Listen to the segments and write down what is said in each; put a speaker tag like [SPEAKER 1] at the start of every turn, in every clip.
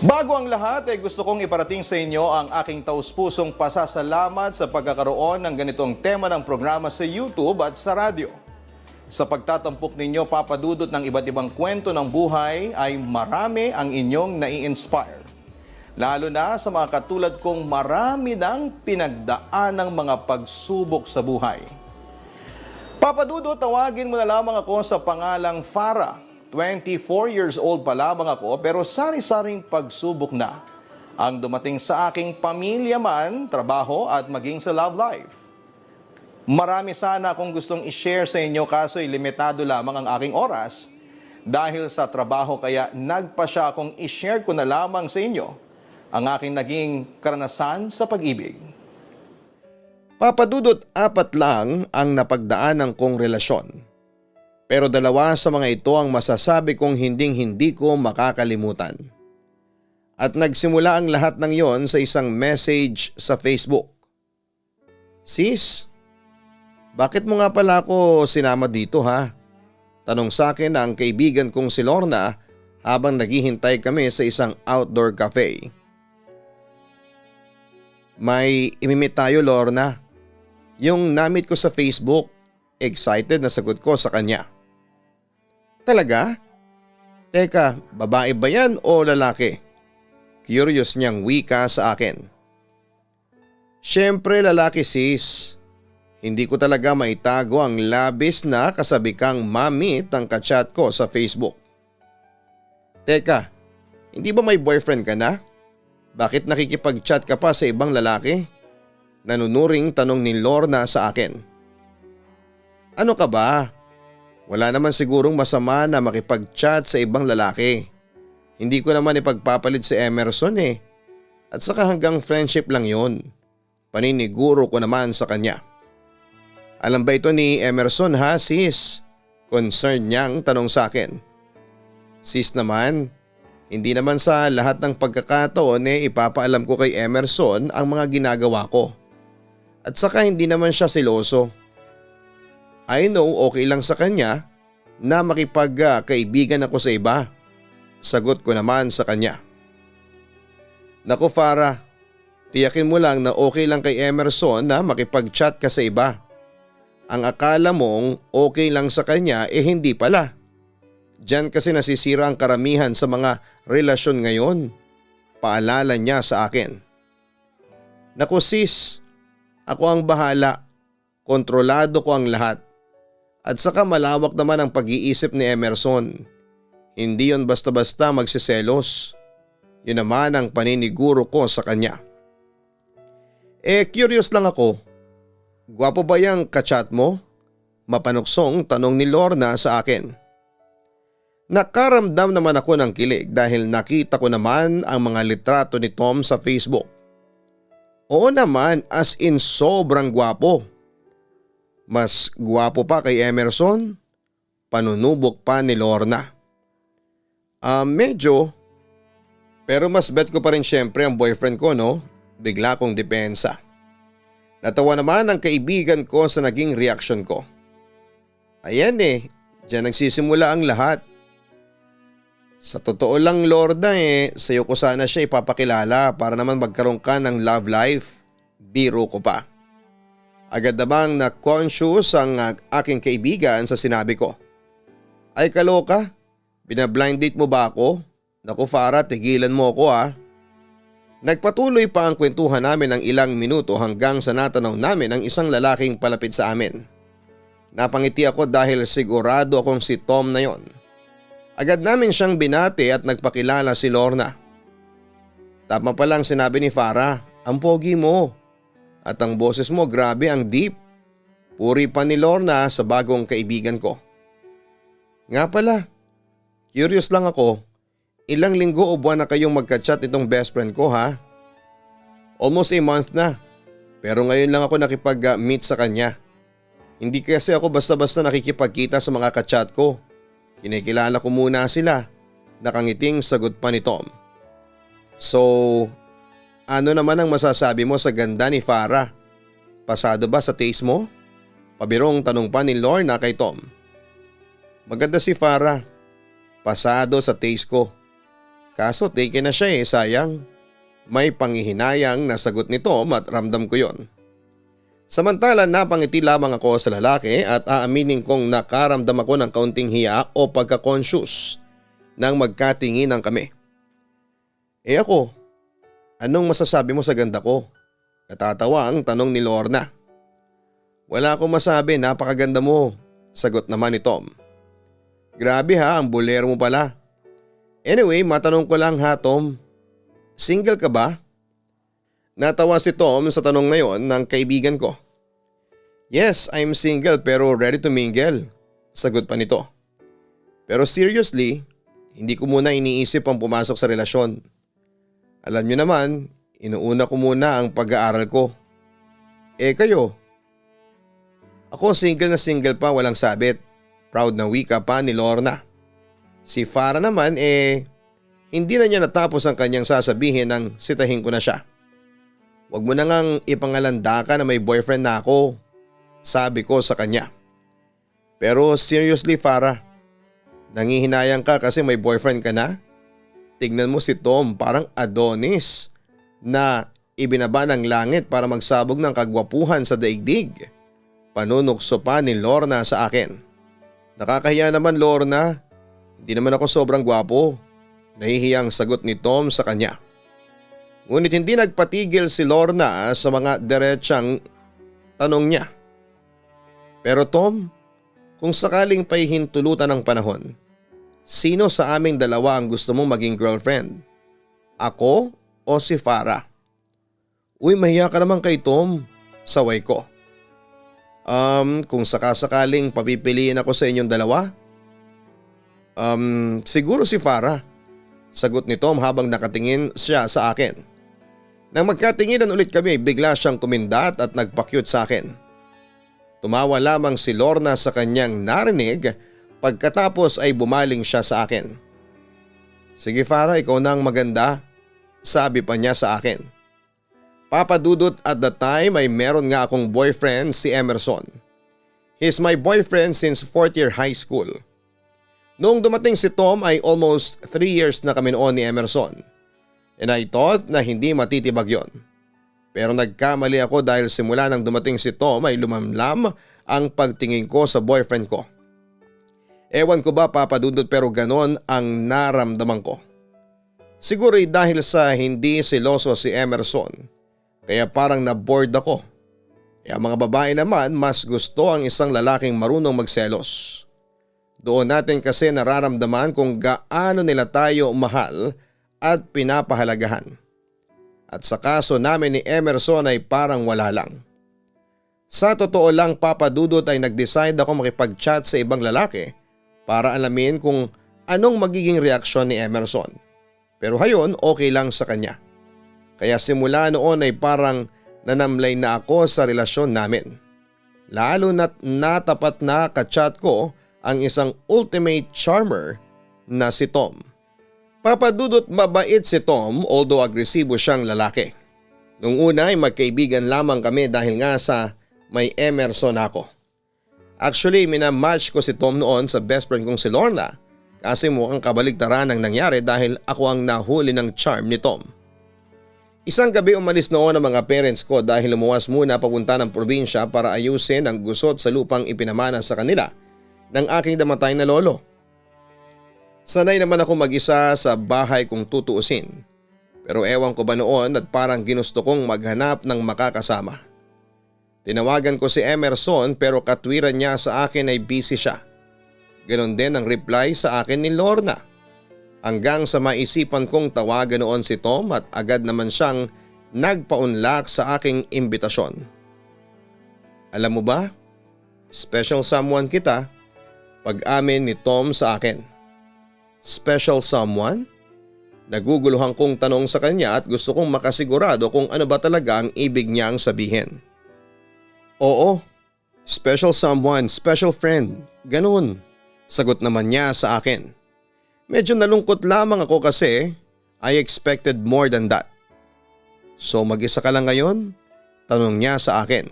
[SPEAKER 1] Bago ang lahat, gusto kong iparating sa inyo ang aking taus-pusong pasasalamat sa pagkakaroon ng ganitong tema ng programa sa YouTube at sa radyo. Sa pagtatampok ninyo, papadudot ng iba't ibang kwento ng buhay ay marami ang inyong nai-inspire. Lalo na sa mga katulad kong marami ng pinagdaan ng mga pagsubok sa buhay. Papadudot, tawagin mo na lamang ako sa pangalang Farah. 24 years old pa lamang ako pero sari-saring pagsubok na ang dumating sa aking pamilya man, trabaho at maging sa love life. Marami sana akong gustong i-share sa inyo kaso limitado lamang ang aking oras dahil sa trabaho kaya nagpa siya akong i-share ko na lamang sa inyo ang aking naging karanasan sa pag-ibig.
[SPEAKER 2] Papadudot, 4 lang ang napagdaanan kong relasyon. Pero 2 sa mga ito ang masasabi kong hinding-hindi ko makakalimutan. At nagsimula ang lahat ng yon sa isang message sa Facebook. "Sis, bakit mo nga pala ako sinama dito ha?" Tanong sa akin ang kaibigan kong si Lorna habang naghihintay kami sa isang outdoor cafe. "May imimit tayo, Lorna." Yung namit ko sa Facebook, excited na sagot ko sa kanya. "Talaga? Teka, babae ba yan o lalaki?" Curious niyang wika sa akin. "Siyempre lalaki sis. Hindi ko talaga maitago ang labis na kasabikang mamit ang kachat ko sa Facebook." "Teka, hindi ba may boyfriend ka na? Bakit nakikipag-chat ka pa sa ibang lalaki?" Nanunuring tanong ni Lorna sa akin. "Ano ka ba? Wala naman sigurong masama na makipag-chat sa ibang lalaki. Hindi ko naman ipagpapalit si Emerson eh. At saka hanggang friendship lang yon." Paniniguro ko naman sa kanya. "Alam ba ito ni Emerson ha sis?" Concerned niyang tanong sa akin. "Sis naman, hindi naman sa lahat ng pagkakataon ipapaalam ko kay Emerson ang mga ginagawa ko. At saka hindi naman siya seloso. I know okay lang sa kanya na makipagkaibigan ako sa iba." Sagot ko naman sa kanya. "Naku Farah, tiyakin mo lang na okay lang kay Emerson na makipag-chat ka sa iba. Ang akala mong okay lang sa kanya hindi pala. Diyan kasi nasisira ang karamihan sa mga relasyon ngayon." Paalala niya sa akin. "Naku sis, ako ang bahala. Kontrolado ko ang lahat. At saka malawak naman ang pag-iisip ni Emerson. Hindi yon basta-basta magsiselos." Yun naman ang paniniguro ko sa kanya. Curious lang ako. "Gwapo ba yung kachat mo?" Mapanuksong tanong ni Lorna sa akin. Nakaramdam naman ako ng kilig dahil nakita ko naman ang mga litrato ni Tom sa Facebook. Oo naman, as in sobrang gwapo. Mas gwapo pa kay Emerson? Panunubok pa ni Lorna. Medyo. Pero mas bet ko pa rin syempre ang boyfriend ko no? Bigla kong depensa. Natawa naman ang kaibigan ko sa naging reaksyon ko. Ayan diyan nagsisimula ang lahat. Sa totoo lang Lorna sayo ko sana siya ipapakilala para naman magkaroon ka ng love life. Biro ko pa. Agad namang na-conscious ang aking kaibigan sa sinabi ko. "Ay kaloka, binablind date mo ba ako? Naku Farah, tigilan mo ako ha." Nagpatuloy pa ang kwentuhan namin ng ilang minuto hanggang sa natanaw namin ang isang lalaking palapit sa amin. Napangiti ako dahil sigurado akong si Tom na yon. Agad namin siyang binati at nagpakilala si Lorna. Tama pa lang sinabi ni Farah, ang pogi mo. At ang boses mo grabe ang deep. Puri pa ni Lorna sa bagong kaibigan ko. Nga pala, curious lang ako. Ilang linggo o buwan na kayong magka-chat itong best friend ko ha? Almost a month na. Pero ngayon lang ako nakipag-meet sa kanya. Hindi kasi ako basta-basta nakikipagkita sa mga ka-chat ko. Kinikilala ko muna sila. Nakangiting sagot pa ni Tom. So, ano naman ang masasabi mo sa ganda ni Farah? Pasado ba sa taste mo? Pabirong tanong pa ni Lorna kay Tom. Maganda si Farah. Pasado sa taste ko. Kaso taken na siya sayang. May panghihinayang na sagot ni Tom at ramdam ko yon. Samantala napangiti lamang ako sa lalaki at aaminin kong nakaramdam ako ng kaunting hiya o pagka-conscious nang magkatinginan kami. Ako, anong masasabi mo sa ganda ko? Natatawa ang tanong ni Lorna. Wala akong masabi, napakaganda mo, sagot naman ni Tom. Grabe ha, ang bolero mo pala. Anyway, matanong ko lang ha Tom, single ka ba? Natawa si Tom sa tanong na yon ng kaibigan ko. Yes, I'm single pero ready to mingle, sagot pa nito. Pero seriously, hindi ko muna iniisip ang pumasok sa relasyon. Alam nyo naman, inuuna ko muna ang pag-aaral ko. Kayo? Ako single na single pa, walang sabit. Proud na wika pa ni Lorna. Si Farah naman hindi na niya natapos ang kanyang sasabihin nang sitahin ko na siya. Huwag mo na ngang ipangalanda ka na may boyfriend na ako, sabi ko sa kanya. Pero seriously Farah, nangihinayang ka kasi may boyfriend ka na? Tignan mo si Tom, parang Adonis na ibinaba ng langit para magsabog ng kagwapuhan sa daigdig. Panunukso pa ni Lorna sa akin. Nakakahiya naman Lorna, hindi naman ako sobrang gwapo. Nahihiyang sagot ni Tom sa kanya. Ngunit hindi nagpatigil si Lorna sa mga diretsang tanong niya. Pero Tom, kung sakaling pahihintulutan ng panahon, sino sa aming dalawa ang gusto mong maging girlfriend? Ako o si Farah? Uy, mahiya ka naman kay Tom, saway ko. Kung sakasakaling papipiliin ako sa inyong dalawa? Siguro si Farah, sagot ni Tom habang nakatingin siya sa akin. Nang magkatinginan ulit kami, bigla siyang kumindat at nagpa-cute sa akin. Tumawa lamang si Lorna sa kanyang narinig, pagkatapos ay bumaling siya sa akin. Sige Farah, ikaw na ang maganda, sabi pa niya sa akin. Papa Dudut, at the time ay meron nga akong boyfriend, si Emerson. He's my boyfriend since 4th year high school. Noong dumating si Tom ay almost 3 years na kami noon ni Emerson. And I thought na hindi matitibag yon. Pero nagkamali ako dahil simula nang dumating si Tom ay lumamlam ang pagtingin ko sa boyfriend ko. Ewan ko ba Papa Dudut, pero ganon ang naramdaman ko. Siguro dahil sa hindi siloso si Emerson, kaya parang na-bored ako. Ang mga babae naman mas gusto ang isang lalaking marunong magselos. Doon natin kasi nararamdaman kung gaano nila tayo mahal at pinapahalagahan. At sa kaso namin ni Emerson ay parang wala lang. Sa totoo lang Papa Dudut ay nag-decide ako makipag-chat sa ibang lalaki para alamin kung anong magiging reaksyon ni Emerson. Pero hayon, okay lang sa kanya. Kaya simula noon ay parang nanamlay na ako sa relasyon namin. Lalo na't natapat na ka-chat ko ang isang ultimate charmer na si Tom. Papa Dudut, mabait si Tom although agresibo siyang lalaki. Nung una ay magkaibigan lamang kami dahil nga sa may Emerson ako. Actually, minamatch ko si Tom noon sa best friend kong si Lorna kasi mukhang kabaligtaran ang nangyari dahil ako ang nahuli ng charm ni Tom. Isang gabi umalis noon ang mga parents ko dahil lumuwas muna papunta ng probinsya para ayusin ang gusot sa lupang ipinamana sa kanila ng aking damatay na lolo. Sanay naman ako mag-isa sa bahay kung tutuusin. Pero ewan ko ba noon at parang ginusto kong maghanap ng makakasama. Tinawagan ko si Emerson pero katwiran niya sa akin ay busy siya. Ganon din ang reply sa akin ni Lorna. Hanggang sa maisipan kong tawagan noon si Tom at agad naman siyang nagpaunlak sa aking imbitasyon. Alam mo ba, special someone kita, pag-amin ni Tom sa akin. Special someone? Naguguluhan kong tanong sa kanya at gusto kong makasigurado kung ano ba talaga ang ibig niyang sabihin. Oo, special someone, special friend, ganun. Sagot naman niya sa akin. Medyo nalungkot lamang ako kasi I expected more than that. So mag-isa ka lang ngayon? Tanong niya sa akin.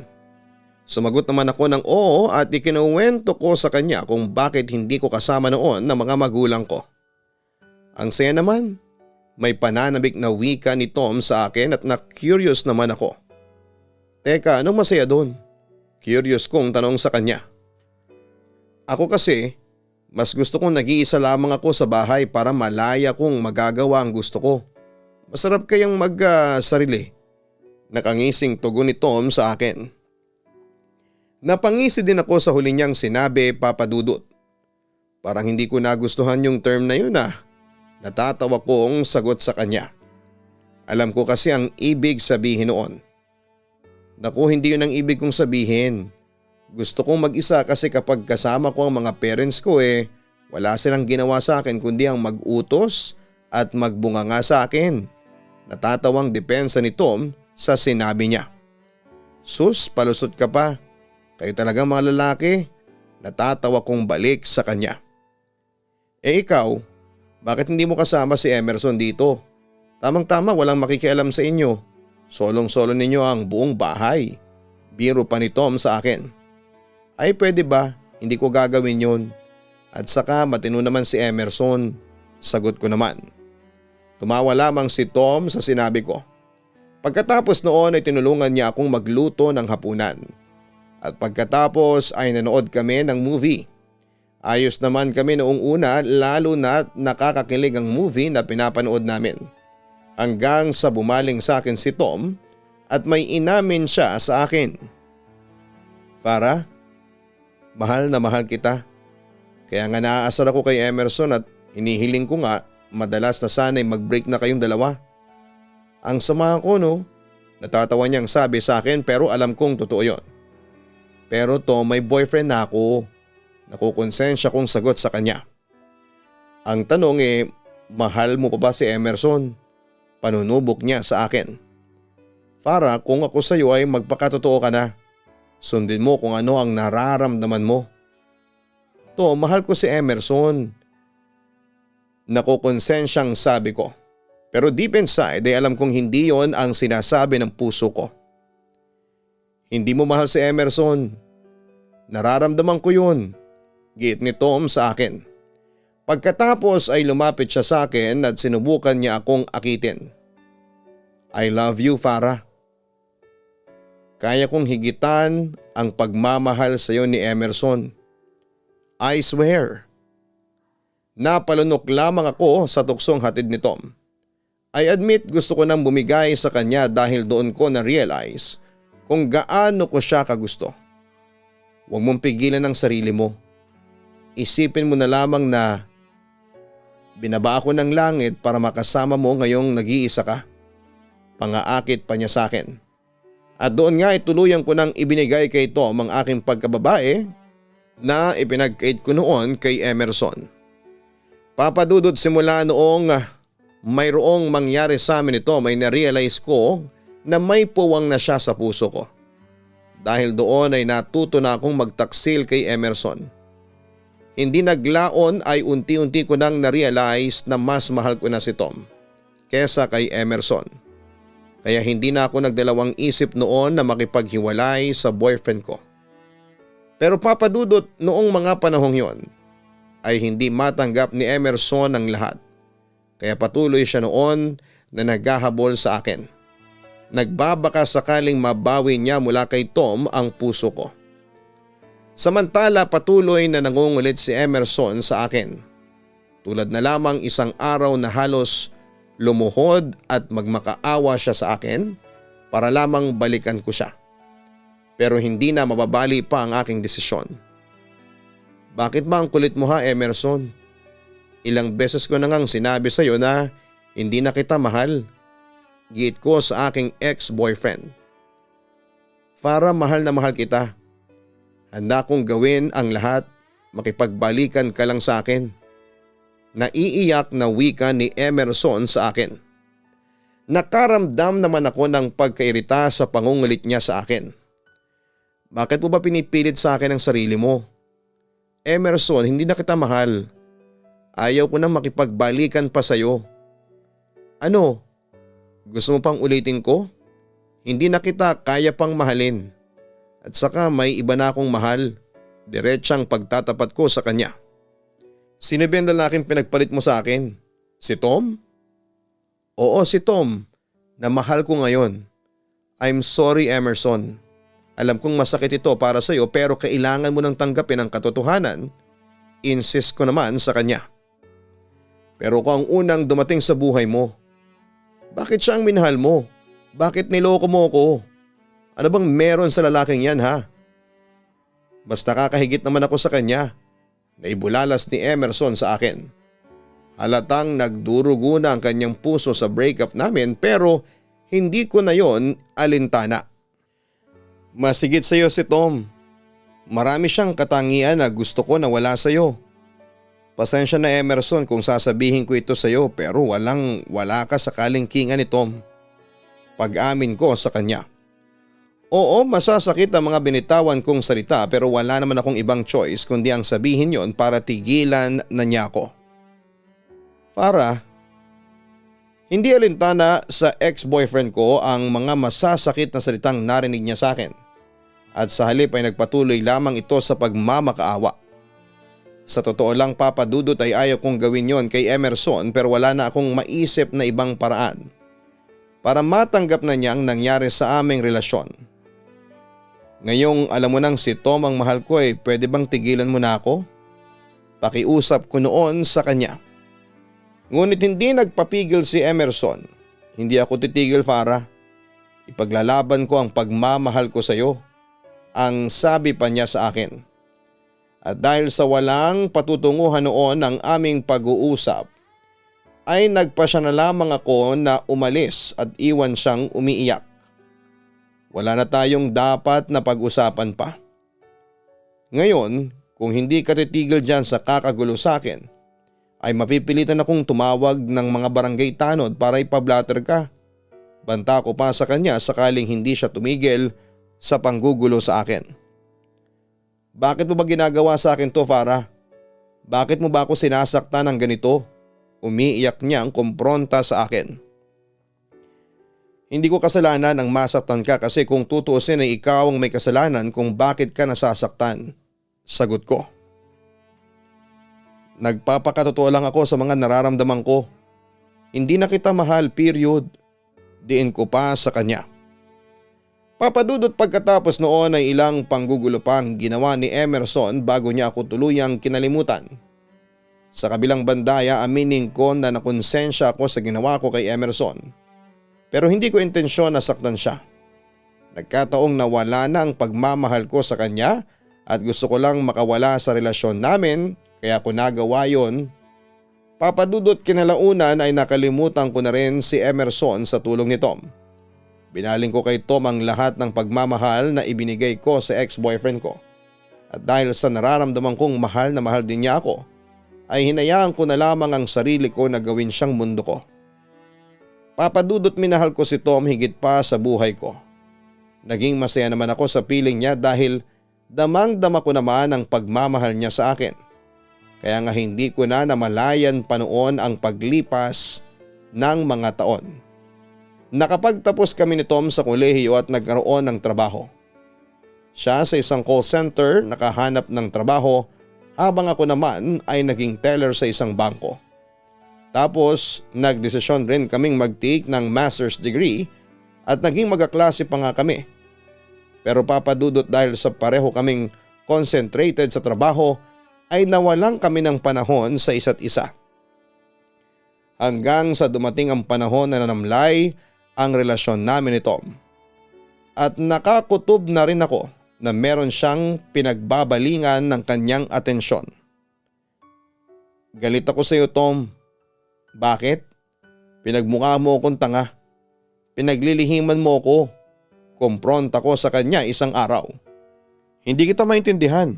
[SPEAKER 2] Sumagot naman ako ng oo at ikinuwento ko sa kanya kung bakit hindi ko kasama noon ng mga magulang ko. Ang saya naman, May pananabik na wika ni Tom sa akin at na-curious naman ako. Teka, anong masaya doon? Curious kong tanong sa kanya. Ako kasi, mas gusto kong nag-iisa lamang ako sa bahay para malaya kong magagawa ang gusto ko. Masarap kayang mag-sarili. Nakangising tugon ni Tom sa akin. Napangisi din ako sa huli niyang sinabi, Papa Dudut. Parang hindi ko nagustuhan yung term na yun ah. Natatawa kong sagot sa kanya. Alam ko kasi ang ibig sabihin noon. Naku, hindi yun ang ibig kong sabihin. Gusto kong mag-isa kasi kapag kasama ko ang mga parents ko wala silang ginawa sa akin kundi ang mag-utos at magbunganga sa akin. Natatawang depensa ni Tom sa sinabi niya. Sus, palusot ka pa. Kayo talagang mga lalaki. Natatawa kong balik sa kanya. Ikaw, bakit hindi mo kasama si Emerson dito? Tamang-tama walang makikialam sa inyo. Solong-solo ninyo ang buong bahay. Biro pa ni Tom sa akin. Ay pwede ba? Hindi ko gagawin yun. At saka matino naman si Emerson. Sagot ko naman. Tumawa lamang si Tom sa sinabi ko. Pagkatapos noon ay tinulungan niya akong magluto ng hapunan. At pagkatapos ay nanood kami ng movie. Ayos naman kami noong una lalo na nakakakilig ang movie na pinapanood namin. Hanggang sa bumaling sa akin si Tom at may inamin siya sa akin. Farah, mahal na mahal kita. Kaya nga naaasar ako kay Emerson at hinihiling ko nga madalas na sana'y mag-break na kayong dalawa. Ang sama ko no, natatawa niyang sabi sa akin pero alam kong totoo yon. Pero Tom, may boyfriend na ako. Nakukonsensya kong sagot sa kanya. Ang tanong mahal mo pa ba si Emerson? Panunubok niya sa akin. Farah, kung ako sa iyo ay magpakatotoo ka na. Sundin mo kung ano ang nararamdaman mo. To, mahal ko si Emerson. Nakukonsensyang sabi ko. Pero deep inside ay alam kong hindi yon ang sinasabi ng puso ko. Hindi mo mahal si Emerson. Nararamdaman ko yun. Giit ni Tom sa akin. Pagkatapos ay lumapit siya sa akin at sinubukan niya akong akitin. I love you, Farah. Kaya kong higitan ang pagmamahal sa iyo ni Emerson. I swear. Napalunok lamang ako sa tuksong hatid ni Tom. I admit gusto ko nang bumigay sa kanya dahil doon ko na-realize kung gaano ko siya kagusto. Huwag mong pigilan ang sarili mo. Isipin mo na lamang na binaba ako ng langit para makasama mo ngayong nag-iisa ka. Pangaakit pa niya sa akin. At doon nga tuluyan ko nang ibinigay kay Tom ang aking pagkababae na ipinagkait ko noon kay Emerson. Papa Dudut, simula noong mayroong mangyari sa amin ito may na-realize ko na may puwang na siya sa puso ko. Dahil doon ay natuto na akong magtaksil kay Emerson. Hindi naglaon ay unti-unti ko nang na-realize na mas mahal ko na si Tom kesa kay Emerson. Kaya hindi na ako nagdalawang isip noon na makipaghiwalay sa boyfriend ko. Pero Papa Dudut, noong mga panahong yon ay hindi matanggap ni Emerson ang lahat. Kaya patuloy siya noon na naghahabol sa akin. Nagbabaka sakaling mabawi niya mula kay Tom ang puso ko. Samantala patuloy na nangungulit si Emerson sa akin. Tulad na lamang isang araw na halos lumuhod at magmakaawa siya sa akin para lamang balikan ko siya. Pero hindi na mababali pa ang aking desisyon. Bakit ba ang kulit mo ha, Emerson? Ilang beses ko na ngang sinabi sa iyo na hindi na kita mahal. Giit ko sa aking ex-boyfriend. Para mahal na mahal kita. Handa kong gawin ang lahat, makipagbalikan ka lang sa akin. Naiiyak na wika ni Emerson sa akin. Nakaramdam naman ako ng pagkairita sa pangungulit niya sa akin. Bakit mo ba pinipilit sa akin ang sarili mo? Emerson, hindi na kita mahal. Ayaw ko nang makipagbalikan pa sa'yo. Ano? Gusto mo pang ulitin ko? Hindi na kita kaya pang mahalin. At saka may iba na akong mahal. Diretsang pagtatapat ko sa kanya. Sino ba yung lalaking pinagpalit mo sa akin? Si Tom? Oo, si Tom, na mahal ko ngayon. I'm sorry, Emerson. Alam kong masakit ito para sa iyo pero kailangan mo nang tanggapin ang katotohanan. Insist ko naman sa kanya. Pero ako ang unang dumating sa buhay mo. Bakit siya ang minahal mo? Bakit niloko mo ko? Ano bang meron sa lalaking yan ha? Basta kakahigit naman ako sa kanya. Naibulalas ni Emerson sa akin. Halatang nagdurugo na ang kanyang puso sa breakup namin pero hindi ko na yon alintana. Masigit sa iyo si Tom. Marami siyang katangian na gusto ko na wala sa iyo. Pasensya na Emerson kung sasabihin ko ito sa iyo pero wala ka sa kalingkingan ni Tom. Pag-amin ko sa kanya. Oo, masasakit ang mga binitawan kong salita pero wala naman akong ibang choice kundi ang sabihin yon para tigilan na niya ako. Farah, hindi alintana sa ex-boyfriend ko ang mga masasakit na salitang narinig niya sa akin. At sa halip ay nagpatuloy lamang ito sa pagmamakaawa. Sa totoo lang papadudot ay ayaw kong gawin yon kay Emerson pero wala na akong maisip na ibang paraan para matanggap na niya ang nangyari sa aming relasyon. Ngayong alam mo nang si Tom ang mahal ko pwede bang tigilan mo na ako? Pakiusap ko noon sa kanya. Ngunit hindi nagpapigil si Emerson. Hindi ako titigil Farah. Ipaglalaban ko ang pagmamahal ko sa iyo. Ang sabi pa niya sa akin. At dahil sa walang patutunguhan noon ng aming pag-uusap, ay nagpa siya na lamang ako na umalis at iwan siyang umiiyak. Wala na tayong dapat na pag-usapan pa. Ngayon, kung hindi ka titigil dyan sa kakagulo sa akin, ay mapipilitan akong tumawag ng mga barangay tanod para ipablatter ka. Banta ko pa sa kanya sakaling hindi siya tumigil sa panggugulo sa akin. Bakit mo ba ginagawa sa akin to Farah? Bakit mo ba ako sinasaktan ng ganito? Umiiyak niyang kumpronta sa akin. Hindi ko kasalanan ang masaktan ka kasi kung tutuusin ay ikaw ang may kasalanan kung bakit ka nasasaktan. Sagot ko. Nagpapakatotoo lang ako sa mga nararamdaman ko. Hindi na kita mahal, period. Diin ko pa sa kanya. Papadudot pagkatapos noon ay ilang panggugulo pang ginawa ni Emerson bago niya ako tuluyang kinalimutan. Sa kabilang bandaya aminin ko na nakonsensya ako sa ginawa ko kay Emerson. Pero hindi ko intensyon na saktan siya. Nagkataong nawala na ang pagmamahal ko sa kanya at gusto ko lang makawala sa relasyon namin kaya ko nagawa yon. Papadudot kinalaunan ay nakalimutan ko na rin si Emerson sa tulong ni Tom. Binaling ko kay Tom ang lahat ng pagmamahal na ibinigay ko sa ex-boyfriend ko. At dahil sa nararamdaman kong mahal na mahal din niya ako, ay hinayaan ko na lamang ang sarili ko na gawin siyang mundo ko. Papadudot minahal ko si Tom higit pa sa buhay ko. Naging masaya naman ako sa piling niya dahil damang-dama ko naman ang pagmamahal niya sa akin. Kaya nga hindi ko na namalayan pa noon ang paglipas ng mga taon. Nakapagtapos kami ni Tom sa kolehiyo at nagkaroon ng trabaho. Siya sa isang call center nakahanap ng trabaho habang ako naman ay naging teller sa isang bangko. Tapos nagdesisyon rin kaming mag-take ng master's degree at naging magkaklase pa nga kami. Pero papadudot dahil sa pareho kaming concentrated sa trabaho ay nawalan kami ng panahon sa isa't isa. Hanggang sa dumating ang panahon na nanamlay ang relasyon namin ni Tom. At nakakutob na rin ako na meron siyang pinagbabalingan ng kanyang atensyon. Galit ako sa iyo Tom. Bakit? Pinagmukha mo akong tanga. Pinaglilihiman mo ako. Kumpronta ko sa kanya isang araw. Hindi kita maintindihan.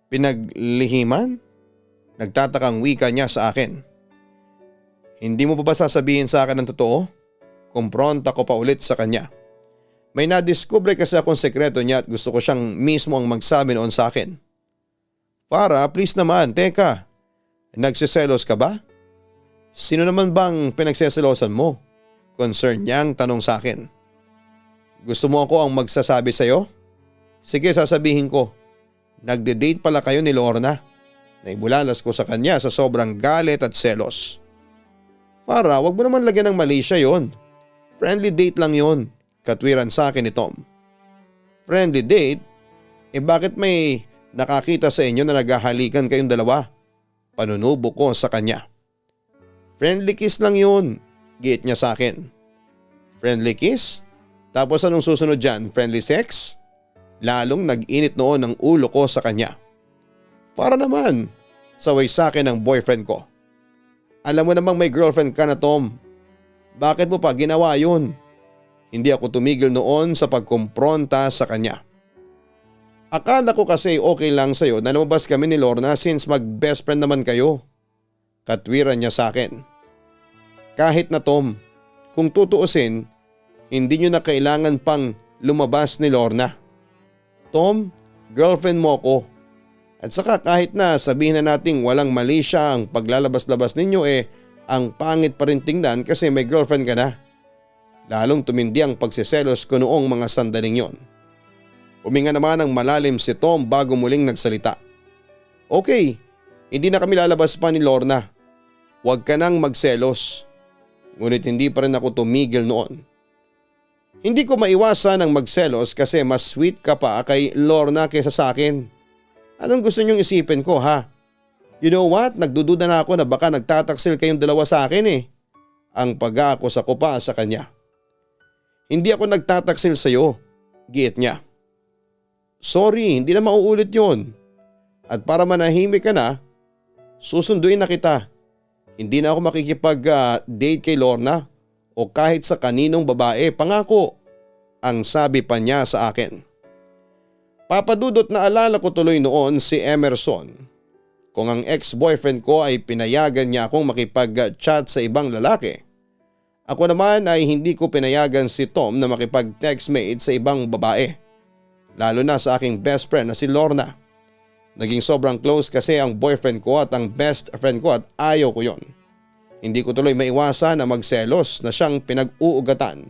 [SPEAKER 2] Pinaglihiman? Nagtatakang wika niya sa akin. Hindi mo pa ba sasabihin sa akin ng totoo? Kumpronta ko pa ulit sa kanya. May nadiskubre kasi akong sekreto niya at gusto ko siyang mismo ang magsabi noon sa akin. Para, please naman, teka. Nagsiselos ka ba? Sino naman bang pinagseselosan mo? Concern niyang tanong sa akin. Gusto mo ako ang magsasabi sa'yo? Sige, sasabihin ko. Nagde-date pala kayo ni Lorna. Naibulalas ko sa kanya sa sobrang galit at selos. Para wag mo naman lagyan ng mali siya yon. Friendly date lang yon, katwiran sa akin ni Tom. Friendly date? Bakit may nakakita sa inyo na naghahalikan kayong dalawa? Panunubo ko sa kanya. Friendly kiss lang yun, giit niya sa akin. Friendly kiss? Tapos anong susunod dyan? Friendly sex? Lalong nag-init noon ang ulo ko sa kanya. Para naman, saway sa akin ang boyfriend ko. Alam mo namang may girlfriend ka na, Tom. Bakit mo pa ginawa yun? Hindi ako tumigil noon sa pagkumpronta sa kanya. Akala ko kasi okay lang sa'yo na lumabas kami ni Lorna since mag-best friend naman kayo. Katwiran niya sa akin. Kahit na, Tom, kung tutuusin, hindi nyo na kailangan pang lumabas ni Lorna. Tom, girlfriend mo ko. At saka kahit na sabihin na nating walang mali siya ang paglalabas-labas ninyo ang pangit pa rin tingnan kasi may girlfriend ka na. Lalong tumindi ang pagsiselos ko noong mga sandaling yon. Huminga naman ng malalim si Tom bago muling nagsalita. Okay, hindi na kami lalabas pa ni Lorna. Huwag ka nang magselos. Ngunit hindi pa rin ako tumigil noon. Hindi ko maiwasan ang magselos kasi mas sweet ka pa kay Lorna kaysa sa akin. Anong gusto niyong isipin ko, ha? You know what? Nagdududa na ako na baka nagtataksil kayong dalawa sa akin. Ang pag-aakusa ko pa sa kanya. Hindi ako nagtataksil sa'yo, giit niya. Sorry, hindi na mauulit yon. At para manahimik ka na, susunduin na kita. Hindi na ako makikipag-date kay Lorna o kahit sa kaninong babae, pangako. Ang sabi pa niya sa akin. Papadudot na alala ko tuloy noon si Emerson. Kung ang ex-boyfriend ko ay pinayagan niya akong makipag-chat sa ibang lalaki, ako naman ay hindi ko pinayagan si Tom na makipag-textmate sa ibang babae. Lalo na sa aking best friend na si Lorna. Naging sobrang close kasi ang boyfriend ko at ang best friend ko at ayaw ko yon. Hindi ko tuloy maiwasan na magselos na siyang pinag-uugatan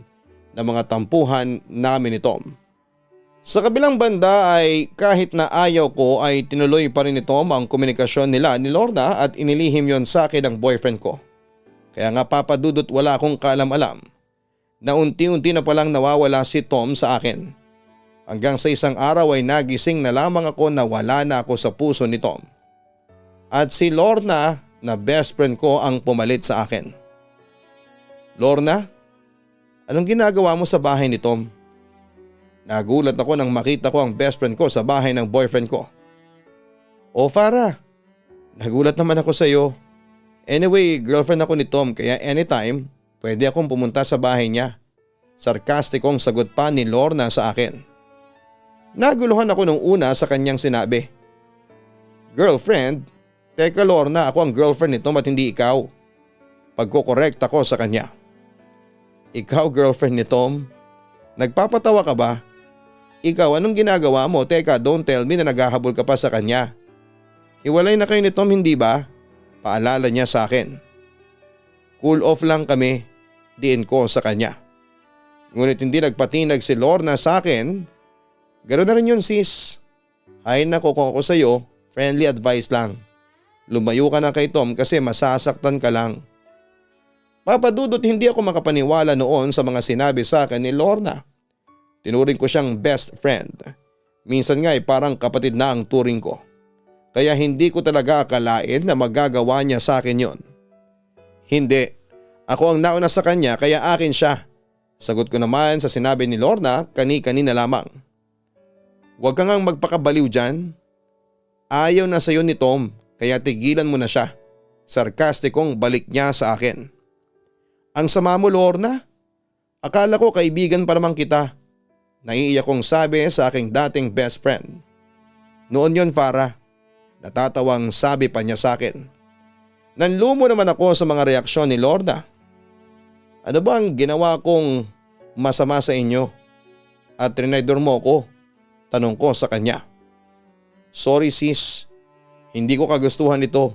[SPEAKER 2] ng mga tampuhan namin ni Tom. Sa kabilang banda ay kahit na ayaw ko ay tinuloy pa rin ni Tom ang komunikasyon nila ni Lorna at inilihim yon sa akin ng boyfriend ko. Kaya nga papadudot wala akong kaalam-alam na unti-unti na palang nawawala si Tom sa akin. Hanggang sa isang araw ay nagising na lamang ako na wala na ako sa puso ni Tom. At si Lorna na best friend ko ang pumalit sa akin. Lorna, anong ginagawa mo sa bahay ni Tom? Nagulat ako nang makita ko ang best friend ko sa bahay ng boyfriend ko. O Farah, nagulat naman ako sa iyo. Anyway, girlfriend ako ni Tom kaya anytime pwede akong pumunta sa bahay niya. Sarkastikong sagot pa ni Lorna sa akin. Naguluhan ako nung una sa kanyang sinabi. Girlfriend? Teka Lorna, ako ang girlfriend ni Tom at hindi ikaw. Pagko-correct ako sa kanya. Ikaw girlfriend ni Tom? Nagpapatawa ka ba? Ikaw anong ginagawa mo? Teka, don't tell me na naghahabol ka pa sa kanya. Hiwalay na kayo ni Tom hindi ba? Paalala niya sa akin. Cool off lang kami, diin ko sa kanya. Ngunit hindi nagpatinag si Lorna sa akin. Ganoon na rin yun sis. Ay nako kung ako sa'yo, friendly advice lang. Lumayo ka na kay Tom kasi masasaktan ka lang. Papadudot hindi ako makapaniwala noon sa mga sinabi sa akin ni Lorna. Tinuring ko siyang best friend. Minsan nga ay parang kapatid na ang turing ko. Kaya hindi ko talaga akalain na magagawa niya sa akin yon. Hindi. Ako ang nauna sa kanya kaya akin siya. Sagot ko naman sa sinabi ni Lorna kani-kanina lamang. Huwag kang ngang magpakabaliw dyan. Ayaw na sayo ni Tom kaya tigilan mo na siya. Sarkastikong balik niya sa akin. Ang sama mo Lorna? Akala ko kaibigan pa naman kita. Naiiyak kong sabi sa aking dating best friend. Noon yon Farah. Natatawang sabi pa niya sa akin. Nanlumo naman ako sa mga reaksyon ni Lorna. Ano ba ang ginawa kong masama sa inyo? At trinaydor mo ko? Tanong ko sa kanya. Sorry sis. Hindi ko kagustuhan ito.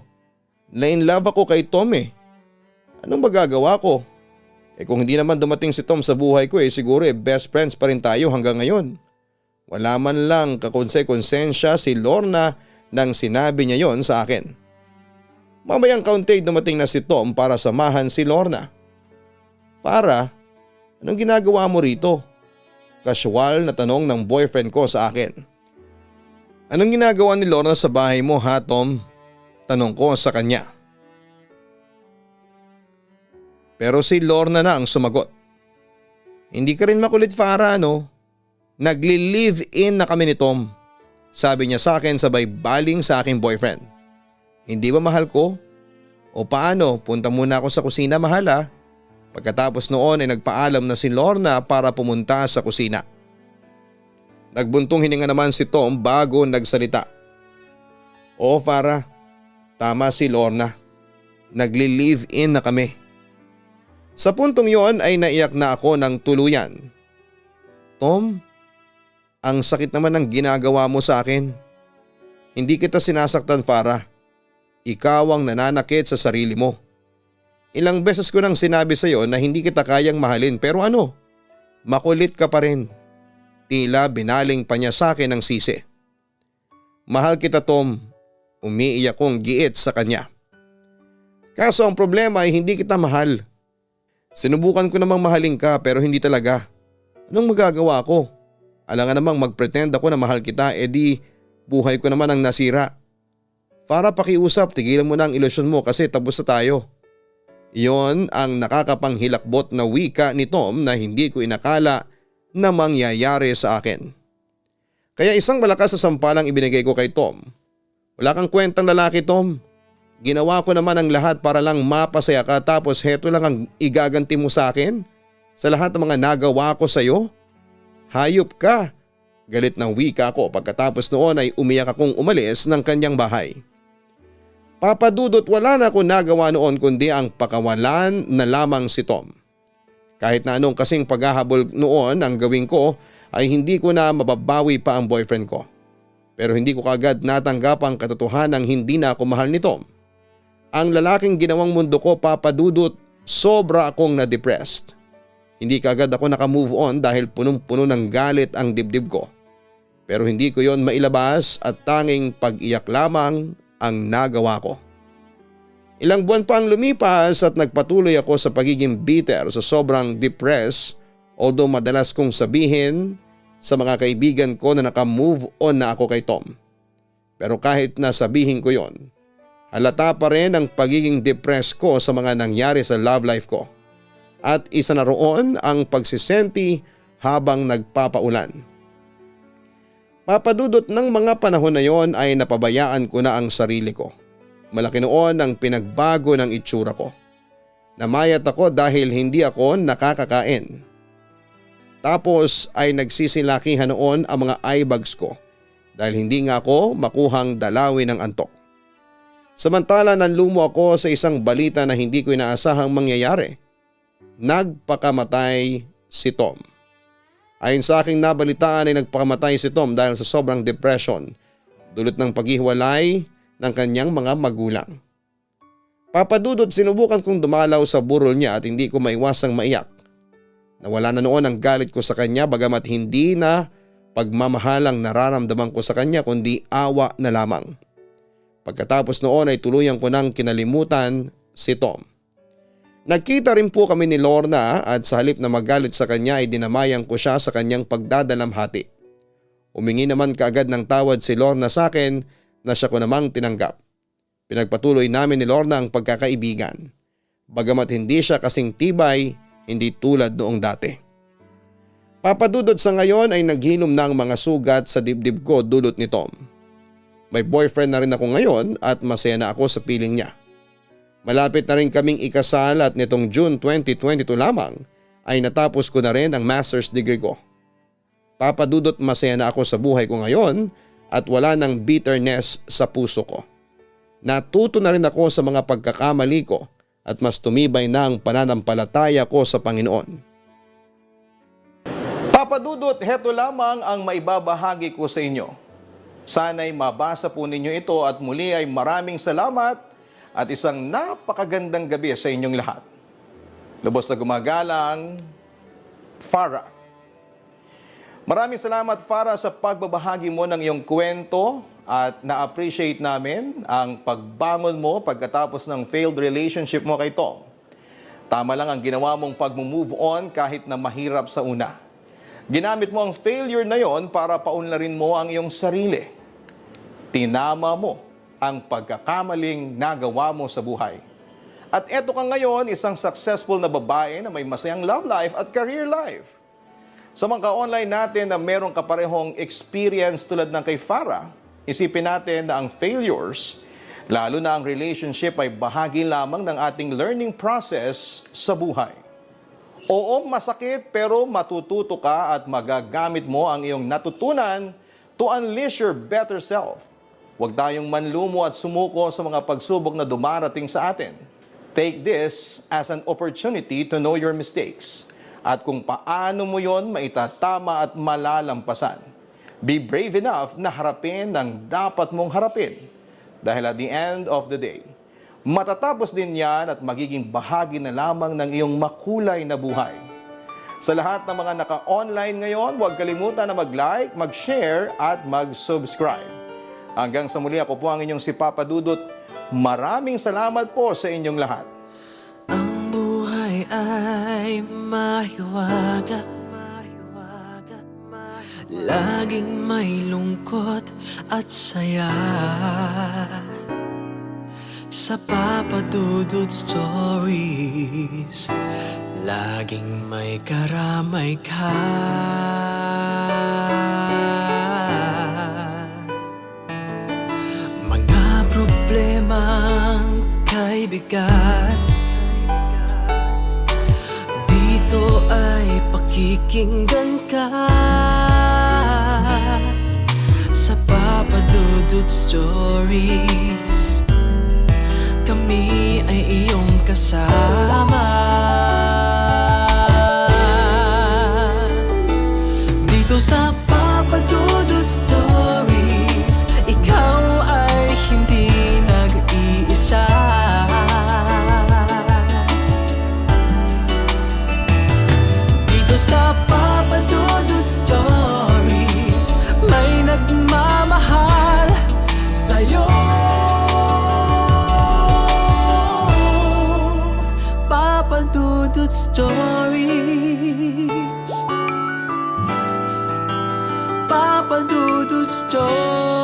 [SPEAKER 2] Na-in love ako kay Tom eh. Anong magagawa ko? Kung hindi naman dumating si Tom sa buhay ko siguro best friends pa rin tayo hanggang ngayon. Wala man lang kakonse-konsensya si Lorna nang sinabi niya yon sa akin. Mamayang kaunti dumating na si Tom para samahan si Lorna. Para, anong ginagawa mo rito? Casual na tanong ng boyfriend ko sa akin. Anong ginagawa ni Lorna sa bahay mo ha Tom? Tanong ko sa kanya. Pero si Lorna na ang sumagot. Hindi ka rin makulit Farah no? Nagli-live-in na kami ni Tom. Sabi niya sa akin sabay baling sa aking boyfriend. Hindi ba mahal ko? O paano, punta muna ako sa kusina mahal ha? Pagkatapos noon ay nagpaalam na si Lorna para pumunta sa kusina. Nagbuntong hininga naman si Tom bago nagsalita. Oo Farah, tama si Lorna. Nagli-live-in na kami. Sa puntong yon ay naiyak na ako ng tuluyan. Tom, ang sakit naman ng ginagawa mo sa akin. Hindi kita sinasaktan Farah. Ikaw ang nananakit sa sarili mo. Ilang beses ko nang sinabi sa iyo na hindi kita kayang mahalin pero ano? Makulit ka pa rin. Tila binaling pa niya sa akin ng sisi. Mahal kita Tom. Umiiyak kong giit sa kanya. Kaso ang problema ay hindi kita mahal. Sinubukan ko namang mahalin ka pero hindi talaga. Anong magagawa ko? Alangan namang magpretend ako na mahal kita edi buhay ko naman ang nasira. Para pakiusap tigilan mo na ang ilusyon mo kasi tapos na tayo. Iyon ang nakakapanghilakbot na wika ni Tom na hindi ko inakala na mangyayari sa akin. Kaya isang malakas na sampalang ibinigay ko kay Tom. Wala kang kwentang lalaki Tom. Ginawa ko naman ang lahat para lang mapasaya ka tapos heto lang ang igaganti mo sa akin? Sa lahat ng mga nagawa ko sa iyo? Hayop ka! Galit ng wika ko pagkatapos noon ay umiyak akong umalis ng kanyang bahay. Papadudot wala na ako nagawa noon kundi ang pakawalan na lamang si Tom. Kahit na anong kasing paghahabol noon ang gawin ko ay hindi ko na mababawi pa ang boyfriend ko. Pero hindi ko kagad natanggap ang katotohanan hindi na ako mahal ni Tom. Ang lalaking ginawang mundo ko papadudot sobra akong na-depressed. Hindi kagad ako naka-move on dahil punong-puno ng galit ang dibdib ko. Pero hindi ko yon mailabas at tanging pag-iyak lamang ang nagawa ko. Ilang buwan pa ang lumipas at nagpatuloy ako sa pagiging bitter sa sobrang depressed although madalas kong sabihin sa mga kaibigan ko na naka-move on na ako kay Tom. Pero kahit na sabihin ko yon, halata pa rin ang pagiging depressed ko sa mga nangyari sa love life ko. At isa na roon ang pagsisenti habang nagpapaulan. Papadudot ng mga panahon na yon ay napabayaan ko na ang sarili ko. Malaki noon ang pinagbago ng itsura ko. Namayat ako dahil hindi ako nakakakain. Tapos ay nagsisilakihan noon ang mga eye bags ko dahil hindi nga ako makuhang dalawin ng antok. Samantala nanlumo ako sa isang balita na hindi ko inaasahang mangyayari. Nagpakamatay si Tom. Ayon sa aking nabalitaan ay nagpakamatay si Tom dahil sa sobrang depression dulot ng paghiwalay ng kanyang mga magulang. Papadudot sinubukan kong dumalaw sa burol niya at hindi ko maiwasang maiyak. Nawala na noon ang galit ko sa kanya bagamat hindi na pagmamahalang nararamdaman ko sa kanya kundi awa na lamang. Pagkatapos noon ay tuluyan ko nang kinalimutan si Tom. Nagkita rin po kami ni Lorna at sa halip na magalit sa kanya ay dinamayan ko siya sa kanyang pagdadalamhati. Humingi naman kaagad ng tawad si Lorna sa akin na siya ko namang tinanggap. Pinagpatuloy namin ni Lorna ang pagkakaibigan. Bagamat hindi siya kasing tibay, hindi tulad noong dati. Papadudod sa ngayon ay naghilom na ang mga sugat sa dibdib ko dulot ni Tom. May boyfriend na rin ako ngayon at masaya na ako sa piling niya. Malapit na rin kaming ikasal at nitong June 2022 lamang ay natapos ko na rin ang master's degree ko. Papadudot masaya na ako sa buhay ko ngayon at wala nang bitterness sa puso ko. Natuto na rin ako sa mga pagkakamali ko at mas tumibay na ang pananampalataya ko sa Panginoon.
[SPEAKER 1] Papadudot, heto lamang ang maibabahagi ko sa inyo. Sana'y mabasa po ninyo ito at muli ay maraming salamat at isang napakagandang gabi sa inyong lahat. Lubos na gumagalang, Farah. Maraming salamat Farah sa pagbabahagi mo ng iyong kwento at na-appreciate namin ang pagbangon mo pagkatapos ng failed relationship mo kay Tom. Tama lang ang ginawa mong pag-move on kahit na mahirap sa una. Ginamit mo ang failure na yon para paunlarin mo ang iyong sarili. Tinama mo ang pagkakamaling nagawa mo sa buhay. At eto ka ngayon, isang successful na babae na may masayang love life at career life. Sa mga ka-online natin na meron kaparehong experience tulad ng kay Farah, isipin natin na ang failures, lalo na ang relationship ay bahagi lamang ng ating learning process sa buhay. Oo, masakit pero matututo ka at magagamit mo ang iyong natutunan to unleash your better self. Huwag tayong manlumo at sumuko sa mga pagsubok na dumarating sa atin. Take this as an opportunity to know your mistakes at kung paano mo yon maitatama at malalampasan. Be brave enough na harapin ang dapat mong harapin. Dahil at the end of the day, matatapos din yan at magiging bahagi na lamang ng iyong makulay na buhay. Sa lahat ng mga naka-online ngayon, huwag kalimutan na mag-like, mag-share at mag-subscribe. Hanggang sa muli, ako po ang inyong si Papa Dudut. Maraming salamat po sa inyong lahat.
[SPEAKER 3] Ang buhay ay mahiwaga, laging may lungkot at saya. Sa Papa Dudut Stories, laging may karamay ka. Mga problemang kay bigat, dito ay pakikinggan ka. Sa Papa Dudut Stories, kami ay iyong kasama. Dito sa Papa Dudut Stories, ikaw ay hindi nag-iisa. Dito sa Papa Dudut Stories, may nagmamahal sa'yo. Papa Dudut Stories, Papa Dudut Stories.